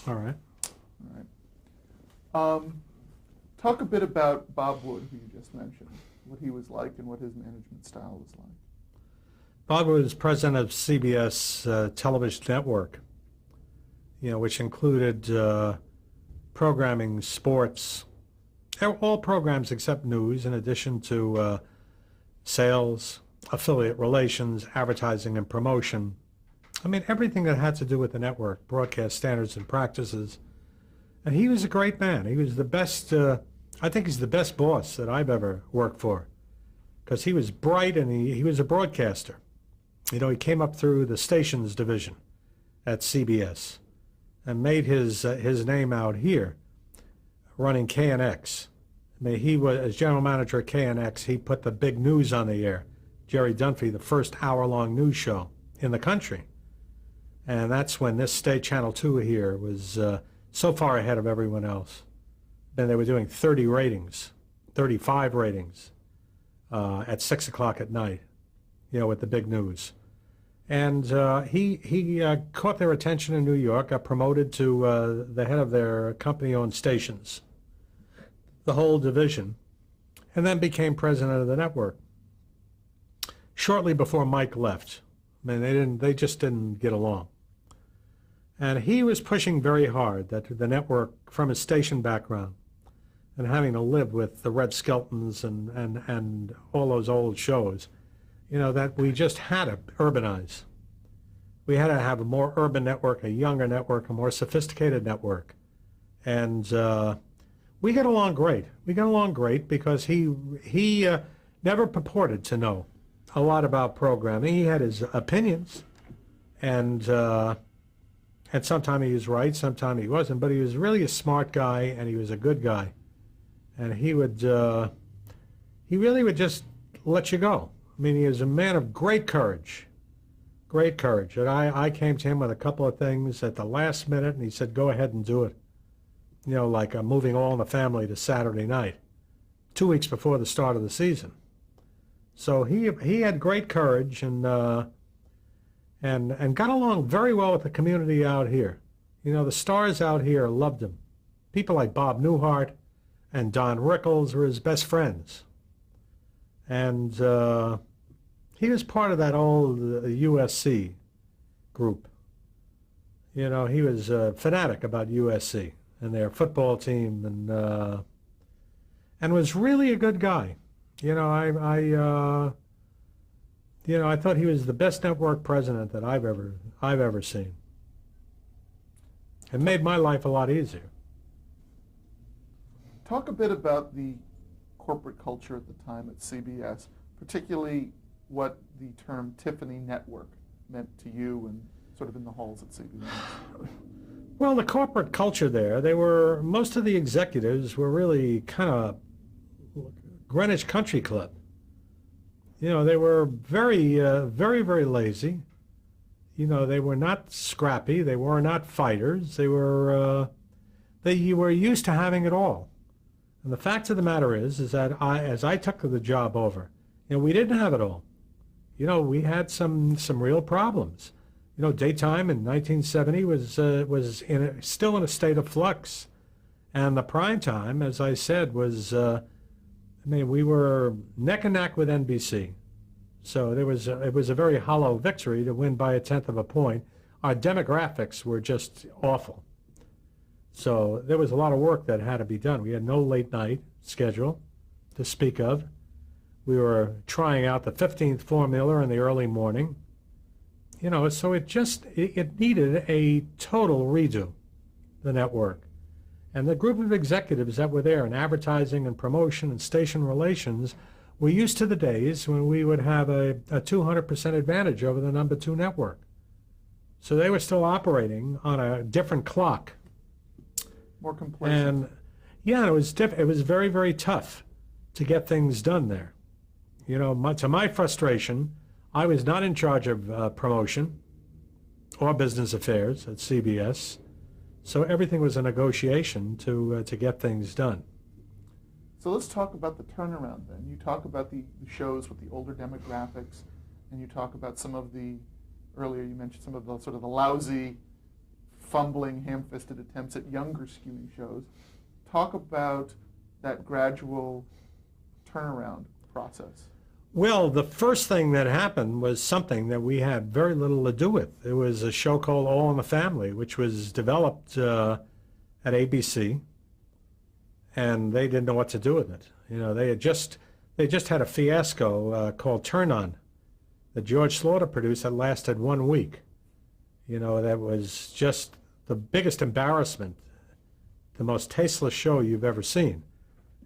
All right. All right. Talk a bit about Bob Wood, who you just mentioned, what he was like and what his management style was like. Bob was president of CBS Television Network, which included programming, sports, all programs except news, in addition to sales, affiliate relations, advertising, and promotion. I mean, everything that had to do with the network, broadcast standards and practices. And he was a great man. He was the best, I think he's the best boss that I've ever worked for, because he was bright and he was a broadcaster. He came up through the stations division at CBS and made his name out here running KNX. I mean, he was, as general manager at KNX, he put the big news on the air. Jerry Dunphy, the first hour-long news show in the country. And that's when this state, Channel 2 here, was so far ahead of everyone else. And they were doing 30 ratings, 35 ratings at 6 o'clock at night, with the big news. And he caught their attention in New York, got promoted to the head of their company-owned stations, the whole division, and then became president of the network. Shortly before Mike left, I mean, they just didn't get along. And he was pushing very hard that the network, from his station background, and having to live with the Red Skeltons and all those old shows, that we just had to urbanize. We had to have a more urban network, a younger network, a more sophisticated network. And we got along great. We got along great because he never purported to know a lot about programming. He had his opinions, and sometimes he was right, sometimes he wasn't, but he was really a smart guy, and he was a good guy. And he really would just let you go. I mean, he was a man of great courage. And I came to him with a couple of things at the last minute, and he said, go ahead and do it. Like moving All in the Family to Saturday night, 2 weeks before the start of the season. So he had great courage and got along very well with the community out here. The stars out here loved him. People like Bob Newhart and Don Rickles were his best friends. And he was part of that old USC group. He was a fanatic about USC and their football team, and was really a good guy. I thought he was the best network president that I've ever seen. It made my life a lot easier. Talk a bit about the corporate culture at the time at CBS, particularly what the term Tiffany Network meant to you and sort of in the halls at CBS. Well, the corporate culture there, most of the executives were really kind of Greenwich Country Club. They were very, very, very lazy. They were not scrappy. They were not fighters. They were used to having it all. And the fact of the matter is that as I took the job over, we didn't have it all. We had some real problems. Daytime in 1970 was still in a state of flux, and the prime time, as I said, was we were neck and neck with NBC. So it was a very hollow victory to win by 1/10 of a point. Our demographics were just awful. So there was a lot of work that had to be done. We had no late night schedule to speak of. We were trying out the 15th formula in the early morning. So it needed a total redo, the network. And the group of executives that were there in advertising and promotion and station relations were used to the days when we would have a 200% advantage over the number 2 network. So they were still operating on a different clock. More complacent. And yeah, it was very, very tough to get things done there. To my frustration, I was not in charge of promotion or business affairs at CBS, so everything was a negotiation to get things done. So let's talk about the turnaround then. You talk about the shows with the older demographics, and you talk about earlier you mentioned some of the sort of the lousy fumbling, ham-fisted attempts at younger skewing shows. Talk about that gradual turnaround process. Well, the first thing that happened was something that we had very little to do with. It was a show called All in the Family, which was developed at ABC, and they didn't know what to do with it. You know, they just had a fiasco called Turn On that George Slaughter produced that lasted 1 week. You know, that was just the biggest embarrassment, the most tasteless show you've ever seen.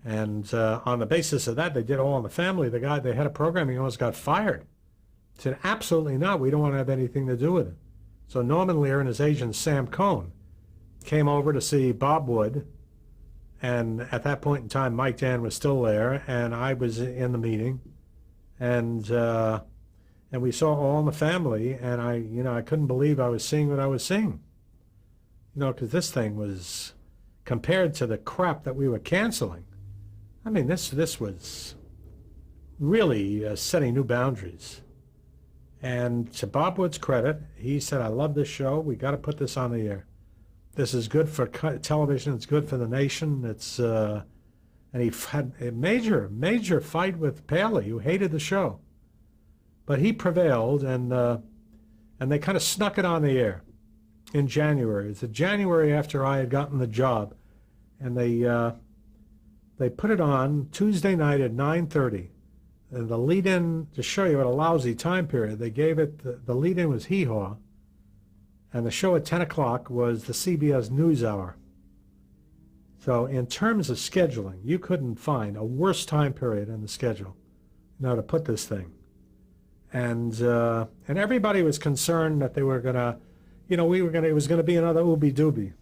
And on the basis of that, they did All in the Family. The guy, they had a programming, almost got fired. Said, absolutely not. We don't want to have anything to do with it. So Norman Lear and his agent, Sam Cohn, came over to see Bob Wood. And at that point in time, Mike Dan was still there, and I was in the meeting. And we saw All in the Family, and I couldn't believe I was seeing what I was seeing. You know, because this thing was, compared to the crap that we were canceling, I mean, this was really setting new boundaries. And to Bob Wood's credit, he said, I love this show. We got to put this on the air. This is good for television. It's good for the nation. It's and he had a major fight with Paley, who hated the show. But he prevailed, and they kind of snuck it on the air in January. It's January after I had gotten the job, and they put it on Tuesday night at 9:30. And the lead-in, to show you what a lousy time period, they gave it, the lead-in was Hee Haw, and the show at 10 o'clock was the CBS News Hour. So in terms of scheduling, you couldn't find a worse time period in the schedule, to put this thing. And everybody was concerned that they were going to, it was going to be another Ooby Dooby,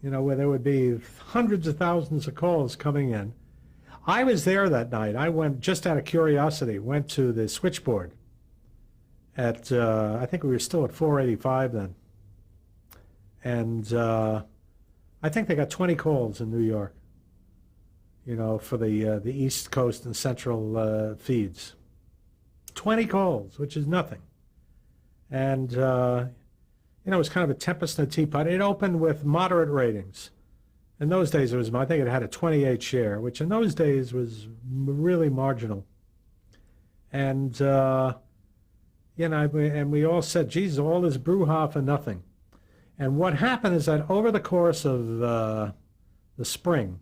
where there would be hundreds of thousands of calls coming in. I was there that night. I went, just out of curiosity, went to the switchboard at, I think we were still at 485 then. And I think they got 20 calls in New York, for the East Coast and Central feeds. 20 calls, which is nothing. And, it was kind of a tempest in a teapot. It opened with moderate ratings. In those days, I think it had a 28 share, which in those days was really marginal. And, and we all said, geez, all this brouhaha for nothing. And what happened is that over the course of the spring,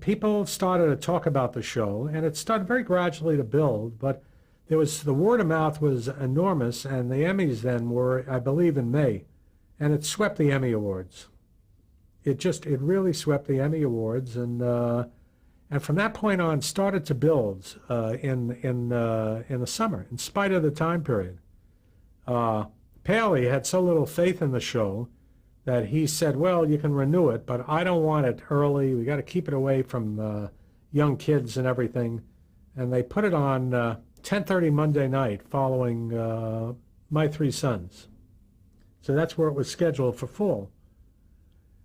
people started to talk about the show, and it started very gradually to build, but the word of mouth was enormous, and the Emmys then were, I believe, in May, and it swept the Emmy Awards. It really swept the Emmy Awards, and from that point on started to build in the summer, in spite of the time period. Paley had so little faith in the show that he said, well, you can renew it, but I don't want it early. We got to keep it away from young kids and everything. And they put it on 10:30 Monday night following My Three Sons. So that's where it was scheduled for fall,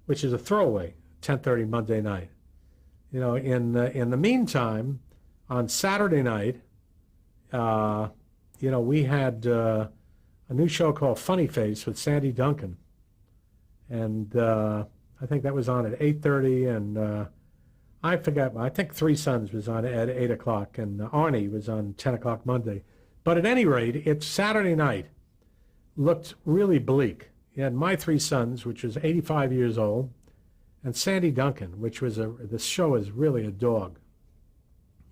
which is a throwaway, 10:30 Monday night. In the meantime, on Saturday night, we had a new show called Funny Face with Sandy Duncan. And I think that was on at 8:30, and I forgot, I think Three Sons was on at 8 o'clock, and Arnie was on 10 o'clock Monday. But at any rate, it's Saturday night looked really bleak. You had My Three Sons, which was 85 years old, and Sandy Duncan, which was the show is really a dog.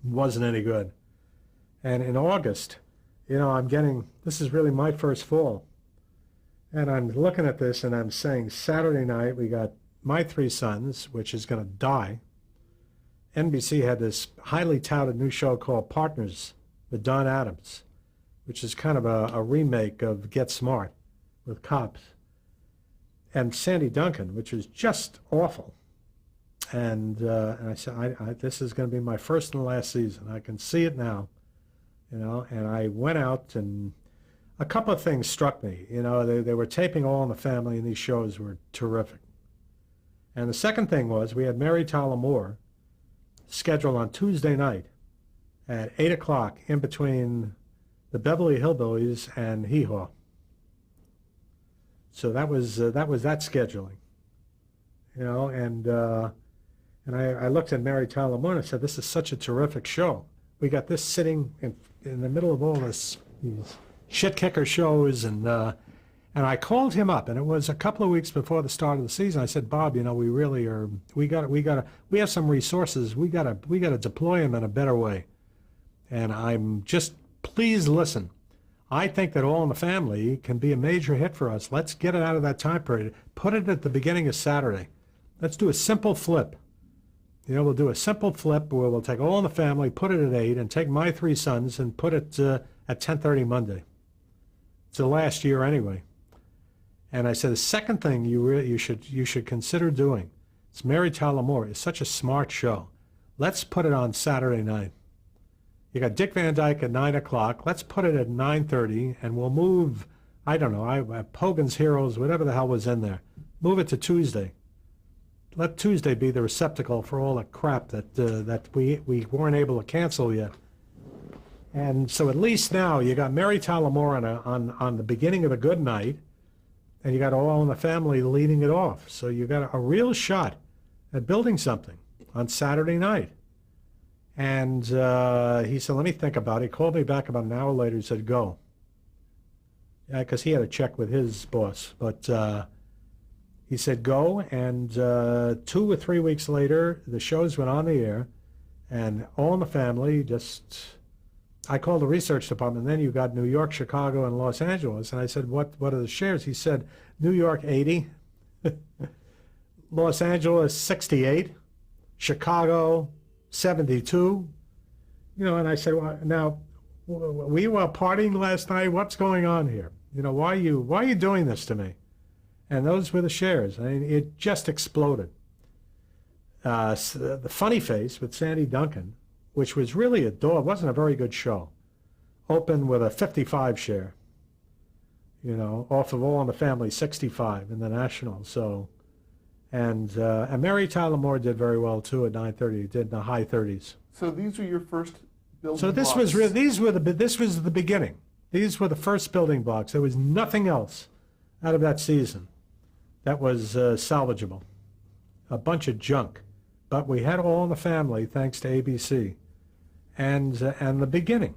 It wasn't any good. And in August, this is really my first fall. And I'm looking at this and I'm saying Saturday night we got My Three Sons, which is going to die. NBC had this highly touted new show called Partners with Don Adams, which is kind of a remake of Get Smart with cops. And Sandy Duncan, which is just awful. And I said, this is going to be my first and last season. I can see it now. And I went out, and a couple of things struck me. They were taping All in the Family, and these shows were terrific. And the second thing was we had Mary Tyler Moore scheduled on Tuesday night at 8 o'clock in between the Beverly Hillbillies and Hee Haw. So that was that scheduling, you know, and I looked at Mary Tyler Moore and I said, this is such a terrific show. We got this sitting in the middle of all these shit kicker shows, and I called him up, and it was a couple of weeks before the start of the season. I said, Bob, you know, we really are, we have some resources. We got to deploy them in a better way. And I'm just, please listen. I think that All in the Family can be a major hit for us. Let's get it out of that time period. Put it at the beginning of Saturday. Let's do a simple flip. You know, we'll do a simple flip where we'll take All in the Family, put it at 8, and take My Three Sons and put it at 10:30 Monday. It's the last year anyway. And I said, the second thing you should consider doing, it's Mary Tyler Moore. It's such a smart show. Let's put it on Saturday night. You got Dick Van Dyke at 9 o'clock. Let's put it at 9:30, and we'll move, I don't know, Hogan's Heroes, whatever the hell was in there. Move it to Tuesday. Let Tuesday be the receptacle for all the crap that we weren't able to cancel yet. And so at least now you got Mary Tyler Moore on the beginning of a good night, and you got All in the Family leading it off. So you got a real shot at building something on Saturday night. And he said, let me think about it. He called me back about an hour later. He said, go. Yeah, because he had a check with his boss. But he said, go. And 2 or 3 weeks later, the shows went on the air. And All in the Family I called the research department. And then you got New York, Chicago, and Los Angeles. And I said, what are the shares? He said, New York, 80. Los Angeles, 68. Chicago, 72, you know, and I said, well, now, we were partying last night. What's going on here? You know, why are you doing this to me? And those were the shares. I mean, it just exploded. The Funny Face with Sandy Duncan, which was really it wasn't a very good show, opened with a 55 share, you know, off of All in the Family, 65 in the National. So, and Mary Tyler Moore did very well too at 9:30. Did in the high 30s. So these were your first building So this blocks. was this was the beginning. These were the first building blocks. There was nothing else out of that season that was salvageable. A bunch of junk, but we had All in the Family thanks to ABC, and the beginning.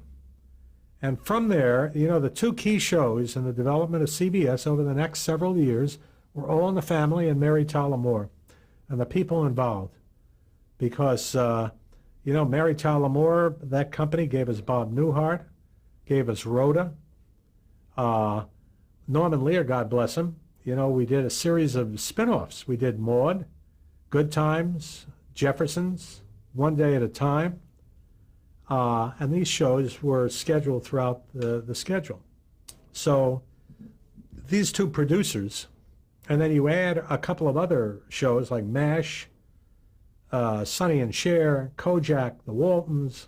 And from there, you know, the two key shows in the development of CBS over the next several years were All in the Family and Mary Tyler Moore, and the people involved. Because, you know, Mary Tyler Moore, that company gave us Bob Newhart, gave us Rhoda, Norman Lear, God bless him. You know, we did a series of spin-offs. We did Maude, Good Times, Jeffersons, One Day at a Time. And these shows were scheduled throughout the schedule. So these two producers, and then you add a couple of other shows like MASH, Sonny and Cher, Kojak, The Waltons.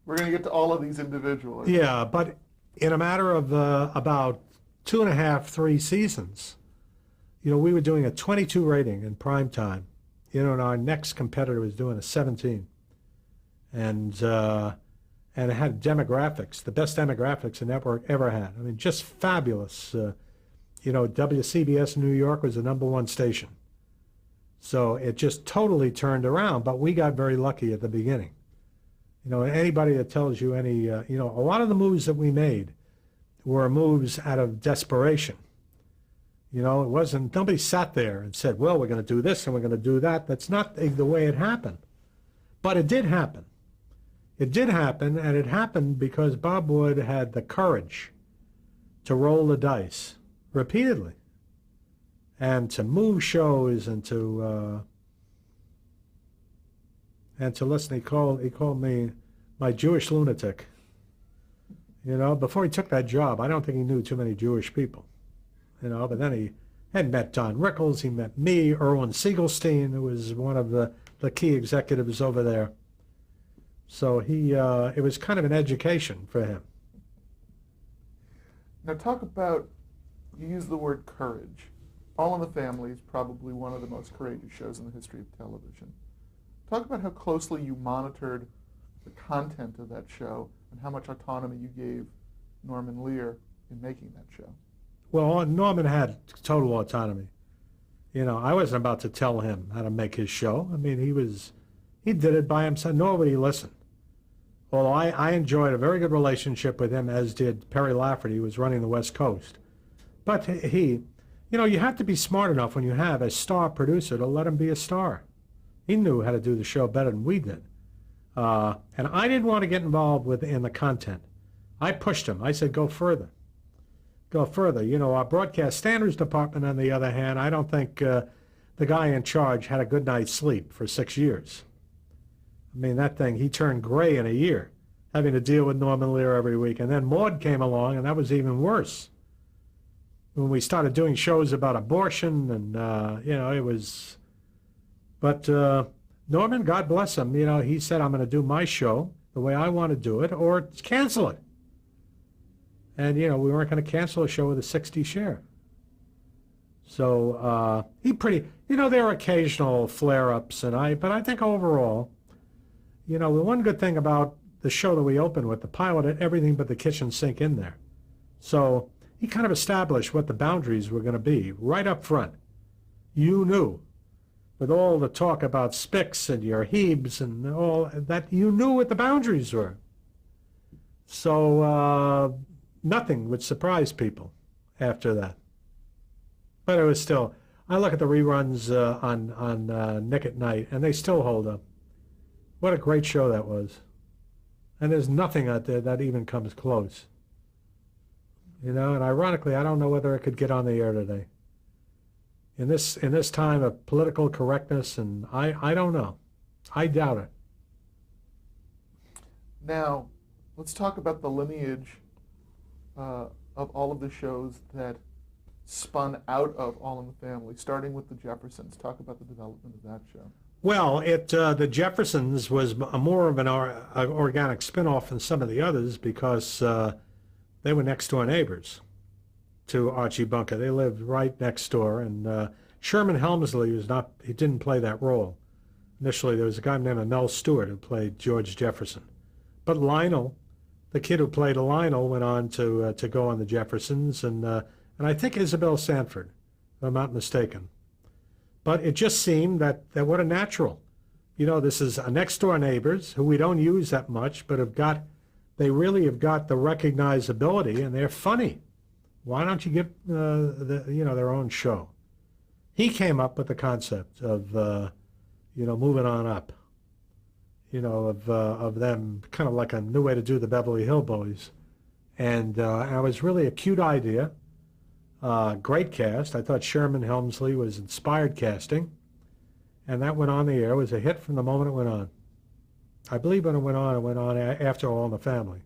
We're going to get to all of these individually. Yeah, but in a matter of about 2.5, 3 seasons, you know, we were doing a 22 rating in prime time. You know, and our next competitor was doing a 17. And it had demographics, the best demographics the network ever had. I mean, just fabulous. You know, WCBS New York was the #1 station. So it just totally turned around, but we got very lucky at the beginning. You know, anybody that tells you you know, a lot of the moves that we made were moves out of desperation. You know, it wasn't, nobody sat there and said, well, we're going to do this and we're going to do that. That's not the way it happened. But it did happen. It did happen, and it happened because Bob Wood had the courage to roll the dice repeatedly and to move shows and to listen. He called me my Jewish lunatic. You know, before he took that job, I don't think he knew too many Jewish people. You know, but then he had met Don Rickles, he met me, Erwin Siegelstein, who was one of the key executives over there. So it was kind of an education for him. Now talk about, you use the word courage. All in the Family is probably one of the most courageous shows in the history of television. Talk about how closely you monitored the content of that show and how much autonomy you gave Norman Lear in making that show. Well, Norman had total autonomy. I wasn't about to tell him how to make his show. I mean, he did it by himself. Nobody listened. Although I enjoyed a very good relationship with him, as did Perry Lafferty, who was running the West Coast. But you have to be smart enough when you have a star producer to let him be a star. He knew how to do the show better than we did. And I didn't want to get involved in the content. I pushed him. I said, go further. Go further. Our broadcast standards department, on the other hand, I don't think the guy in charge had a good night's sleep for 6 years. I mean, that thing, he turned gray in a year, having to deal with Norman Lear every week. And then Maude came along, and that was even worse. When we started doing shows about abortion, and, it was... But Norman, God bless him, he said, I'm going to do my show the way I want to do it, or cancel it. And, we weren't going to cancel a show with a 60 share. So there are occasional flare-ups, but I think overall, the one good thing about the show that we opened with, the pilot had everything but the kitchen sink in there. So he kind of established what the boundaries were going to be right up front. You knew, with all the talk about spics and your Hebes and all that, you knew what the boundaries were. So nothing would surprise people after that. But it was still, I look at the reruns on Nick at Night, and they still hold up. What a great show that was. And there's nothing out there that even comes close. And ironically, I don't know whether it could get on the air today. In this time of political correctness, and I don't know. I doubt it. Now, let's talk about the lineage of all of the shows that spun out of All in the Family, starting with the Jeffersons. Talk about the development of that show. Well, the Jeffersons was more of an organic spin-off than some of the others because they were next-door neighbors to Archie Bunker. They lived right next door, and Sherman Helmsley he didn't play that role. Initially, there was a guy named Mel Stewart who played George Jefferson. But Lionel, the kid who played Lionel, went on to go on the Jeffersons, and I think Isabel Sanford, if I'm not mistaken. But it just seemed that what a natural. This is a next-door neighbors who we don't use that much, but they really have got the recognizability, and they're funny. Why don't you give their own show? He came up with the concept of moving on up. Of them kind of like a new way to do the Beverly Hillbillies, and it was really a cute idea. Great cast. I thought Sherman Helmsley was inspired casting, and that went on the air. It was a hit from the moment it went on. I believe when it went on after All in the Family.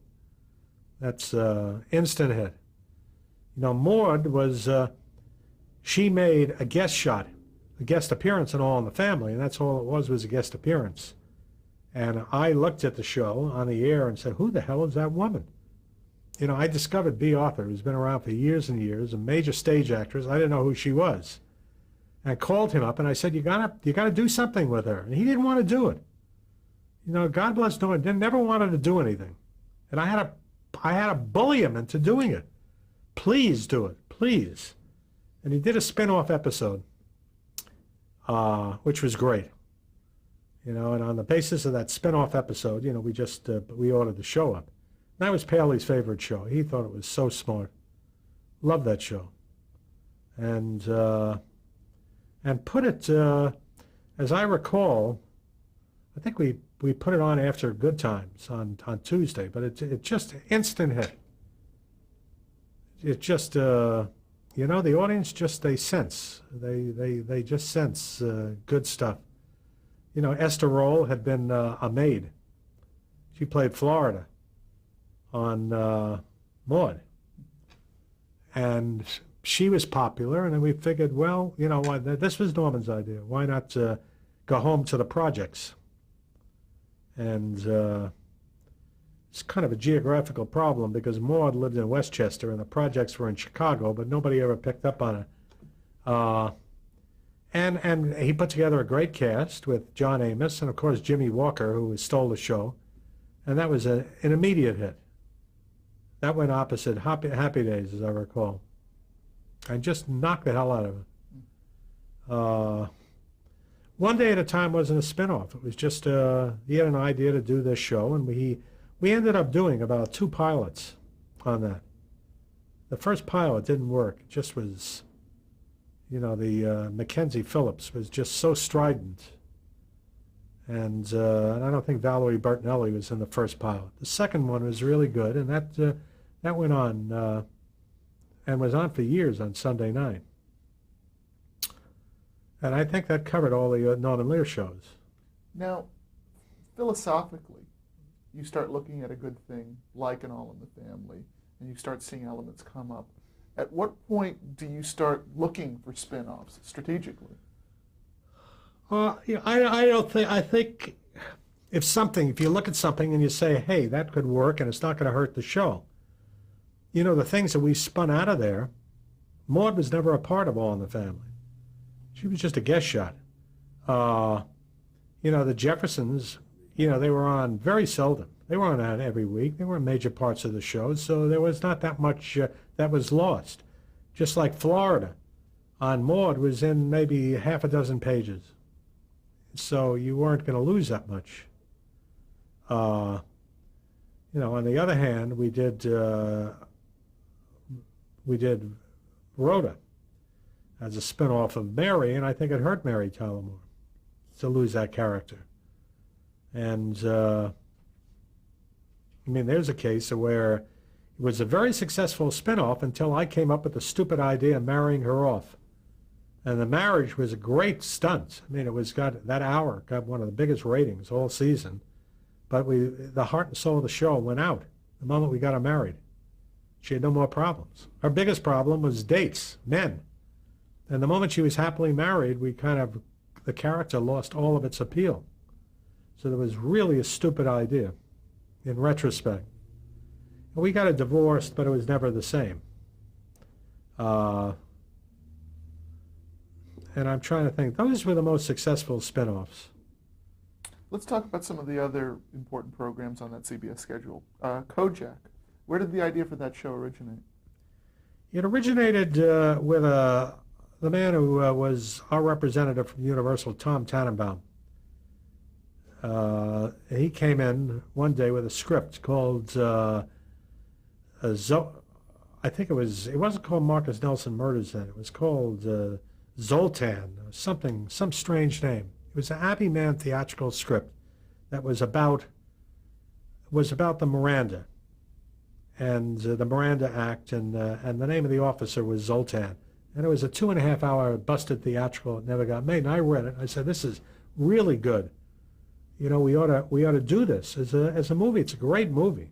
That's instant hit. Maude was, she made a guest appearance in All in the Family, and that's all it was a guest appearance. And I looked at the show on the air and said, who the hell is that woman? I discovered B. Arthur, who's been around for years and years, a major stage actress. I didn't know who she was. And I called him up and I said, you gotta do something with her. And he didn't want to do it. God bless Norman, never wanted to do anything. And I had to bully him into doing it. Please do it, please. And he did a spin-off episode, which was great. And on the basis of that spin-off episode, we ordered the show up. That was Paley's favorite show. He thought it was so smart. Loved that show. And put it, as I recall, I think we put it on after Good Times on Tuesday, but it just instant hit. It just, the audience they sense. They just sense good stuff. Esther Roll had been a maid. She played Florida on Maude. And she was popular, and then we figured, well, this was Norman's idea. Why not go home to the projects? And it's kind of a geographical problem because Maude lived in Westchester and the projects were in Chicago, but nobody ever picked up on it. And he put together a great cast with John Amos and, of course, Jimmy Walker, who stole the show. And that was an immediate hit. That went opposite Happy Days, as I recall. and just knocked the hell out of it. One Day at a Time wasn't a spin-off. It was just he had an idea to do this show, and we ended up doing about 2 pilots on that. The first pilot didn't work. It just was, the Mackenzie Phillips was just so strident. And I don't think Valerie Bertinelli was in the first pilot. The second one was really good, and that went on and was on for years on Sunday night. And I think that covered all the Norman Lear shows. Now, philosophically, you start looking at a good thing like An All in the Family, and you start seeing elements come up. At what point do you start looking for spin-offs strategically? I don't think. I think if you look at something and you say, hey, that could work and it's not going to hurt the show. The things that we spun out of there, Maude was never a part of All in the Family. She was just a guest shot. The Jeffersons, they were on very seldom. They weren't on every week. They weren't major parts of the show, so there was not that much that was lost. Just like Florida on Maude was in maybe half a dozen pages. So you weren't going to lose that much. On the other hand, we did Rhoda as a spin-off of Mary, and I think it hurt Mary Tyler Moore to lose that character. And there's a case where it was a very successful spin-off until I came up with the stupid idea of marrying her off. And the marriage was a great stunt. That hour got one of the biggest ratings all season. But the heart and soul of the show went out the moment we got her married. She had no more problems. Her biggest problem was dates, men. And the moment she was happily married, the character lost all of its appeal. So it was really a stupid idea in retrospect. And we got her divorced, but it was never the same. And I'm trying to think. Those were the most successful spin-offs. Let's talk about some of the other important programs on that CBS schedule. Kojak. Where did the idea for that show originate? It originated with the man who was our representative from Universal, Tom Tannenbaum. He came in one day with a script called, I think it wasn't called Marcus Nelson Murders then. It was called Zoltan, or some strange name. It was an Abbey Mann theatrical script that was about the Miranda and the Miranda Act, and the name of the officer was Zoltan. And it was a 2.5-hour busted theatrical. It never got made. And I read it. I said, "This is really good. We ought to do this as a movie. It's a great movie."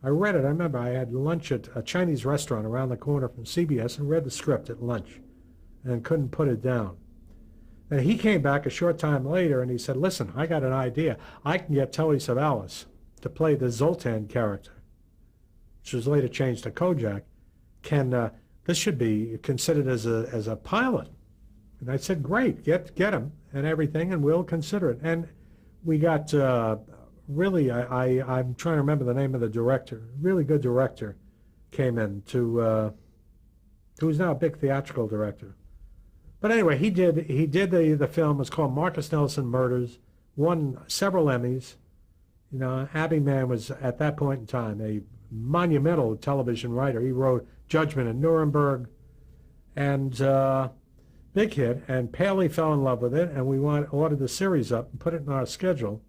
I read it. I remember I had lunch at a Chinese restaurant around the corner from CBS and read the script at lunch, and couldn't put it down. And he came back a short time later and he said, "Listen, I got an idea. I can get Telly Savalas to play the Zoltan character," which was later changed to Kojak. This should be considered as a pilot. And I said, "Great, get him and everything, and we'll consider it." And we got really, I'm trying to remember the name of the director. Really good director came in who's now a big theatrical director. But anyway, he did the film. It was called Marcus Nelson Murders. Won several Emmys. Abbey Mann was at that point in time a monumental television writer. He wrote Judgment in Nuremberg, and big hit. And Paley fell in love with it, and we ordered the series up and put it in our schedule.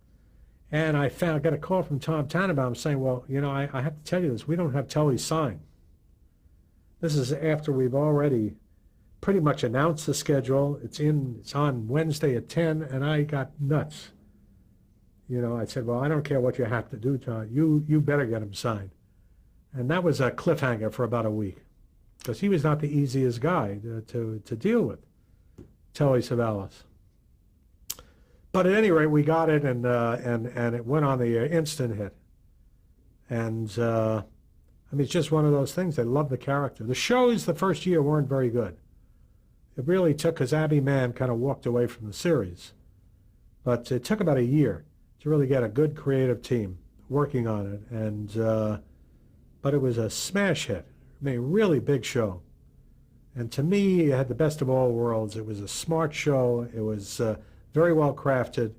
And I got a call from Tom Tannenbaum saying, "Well, I have to tell you this. We don't have Telly signed." This is after we've already pretty much announced the schedule. It's on Wednesday at 10, and I got nuts. I said, "Well, I don't care what you have to do, Tom. You better get him signed." And that was a cliffhanger for about a week, because he was not the easiest guy to deal with, Telly Savalas. But at any rate, we got it, and it went on the instant hit. And it's just one of those things. They love the character. The shows the first year weren't very good. It really took, because Abbey Mann kind of walked away from the series. But it took about a year to really get a good creative team working on it. And but it was a smash hit. Really big show. And to me, it had the best of all worlds. It was a smart show. It was very well crafted.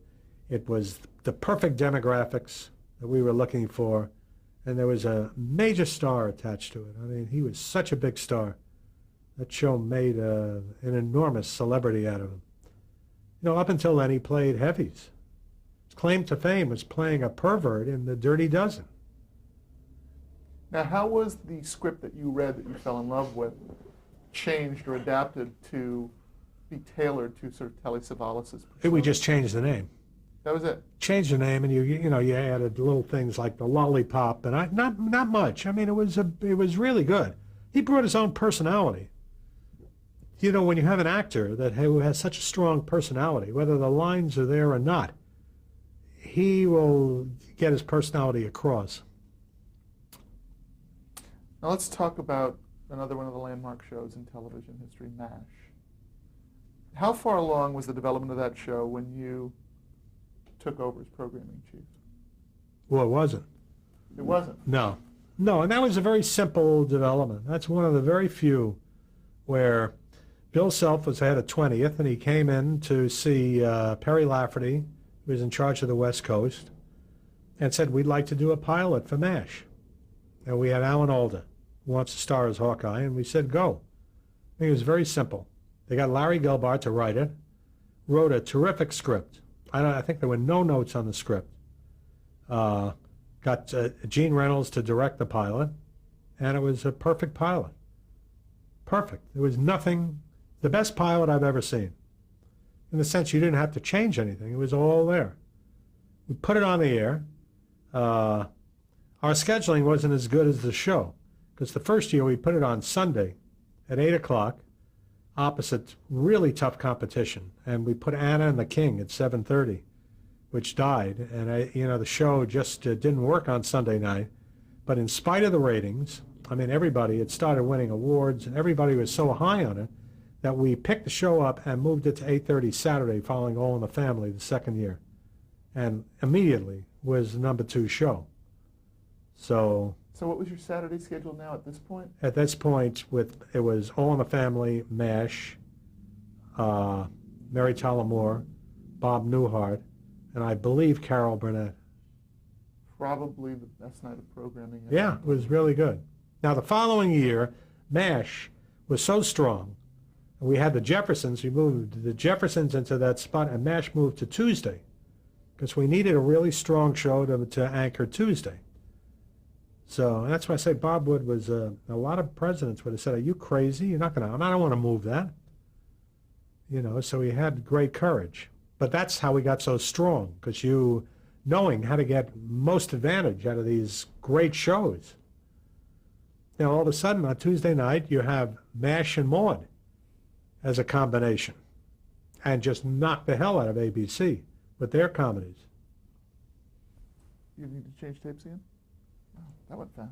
It was the perfect demographics that we were looking for. And there was a major star attached to it. I mean, he was such a big star. That show made an enormous celebrity out of him. You know, up until then, he played heavies. His claim to fame was playing a pervert in The Dirty Dozen. Now, how was the script that you read that you fell in love with changed or adapted to be tailored to sort of Telly Savalas' persona? We just changed the name. That was it. Changed the name, and you added little things like the lollipop, and not much. I mean, it was really good. He brought his own personality. You know, when you have an actor who has such a strong personality, whether the lines are there or not, he will get his personality across. Now let's talk about another one of the landmark shows in television history, MASH. How far along was the development of that show when you took over as programming chief? Well, it wasn't. It wasn't? No, and that was a very simple development. That's one of the very few where Bill Self was head of 20th, and he came in to see Perry Lafferty, who was in charge of the West Coast, and said, we'd like to do a pilot for MASH. And we had Alan Alda, who wants to star as Hawkeye, and we said, go. I think it was very simple. They got Larry Gelbart to write it, wrote a terrific script. I think there were no notes on the script. Got Gene Reynolds to direct the pilot, and it was a perfect pilot. Perfect. There was nothing, the best pilot I've ever seen. In the sense you didn't have to change anything. It was all there. We put it on the air. Our scheduling wasn't as good as the show, because the first year we put it on Sunday at 8 o'clock, opposite really tough competition. And we put Anna and the King at 7:30, which died. And the show just didn't work on Sunday night. But in spite of the ratings, I mean, everybody had started winning awards, and everybody was so high on it that we picked the show up and moved it to 8:30 Saturday following All in the Family the second year. And immediately was the #2 show. So what was your Saturday schedule now at this point? At this point, it was All in the Family, MASH, Mary Tyler Moore, Bob Newhart, and I believe Carol Burnett. Probably the best night of programming ever. Yeah, it was really good. Now, the following year, MASH was so strong. We had the Jeffersons. We moved the Jeffersons into that spot, and MASH moved to Tuesday because we needed a really strong show to anchor Tuesday. So that's why I say Bob Wood was a lot of presidents would have said, "Are you crazy? You're not going to. I don't want to move that." So he had great courage. But that's how we got so strong, because knowing how to get most advantage out of these great shows. Now all of a sudden on Tuesday night you have MASH and Maude as a combination, and just knock the hell out of ABC with their comedies. You need to change tapes again? Oh, that went fast.